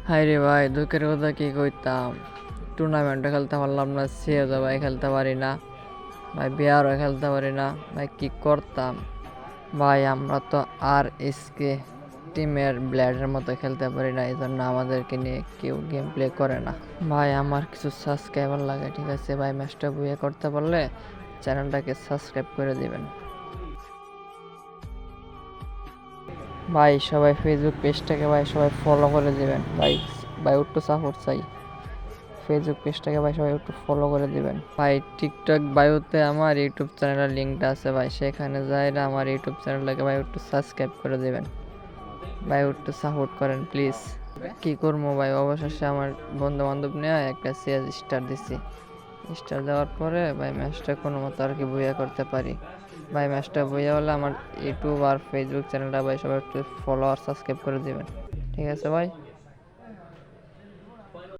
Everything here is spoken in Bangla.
হাই রে ভাই, দুঃখের কথা কি কইতাম। টুর্নামেন্টও খেলতে পারলাম না, সিএসও ভাই খেলতে পারি না ভাই, বিআরও খেলতে পারি না ভাই, কি করতাম ভাই। আমরা তো আর এসকে টিমের ব্লেডের মতো খেলতে পারি না, এই জন্য আমাদেরকে নিয়ে কেউ গেম প্লে করে না ভাই। আমার কিছু সাবস্ক্রাইবার লাগে, ঠিক আছে ভাই। ম্যাচটা বুয়ে করতে পারলে চ্যানেলটাকে সাবস্ক্রাইব করে দিবেন ভাই। সবাই ফেসবুক পেজটাকে ভাই সবাই ফলো করে দিবেন ভাই। ভাই একটু সাপোর্ট চাই। ফেসবুক পেজটাকে ভাই সবাই একটু ফলো করে দিবেন ভাই। টিকটক বায়োতে আমার ইউটিউব চ্যানেলের লিঙ্কটা আছে ভাই, সেখানে যাইলে আমার ইউটিউব চ্যানেলটাকে ভাই একটু সাবস্ক্রাইব করে দিবেন ভাই, একটু সাপোর্ট করেন প্লিজ। কি করবো ভাই, অবশেষে আমার বন্ধু বান্ধব নিয়ে একটা সিএস স্টার দিছি। স্টার দেওয়ার পরে ভাই ম্যাচটা কোনো মতো আর কি বইয়া করতে পারি ভাই। ম্যাচটা বইয়া হলে আমার ইউটিউব আর ফেসবুক চ্যানেলটা ভাই সবাই একটু ফলো আর সাবস্ক্রাইব করে দিবেন, ঠিক আছে ভাই।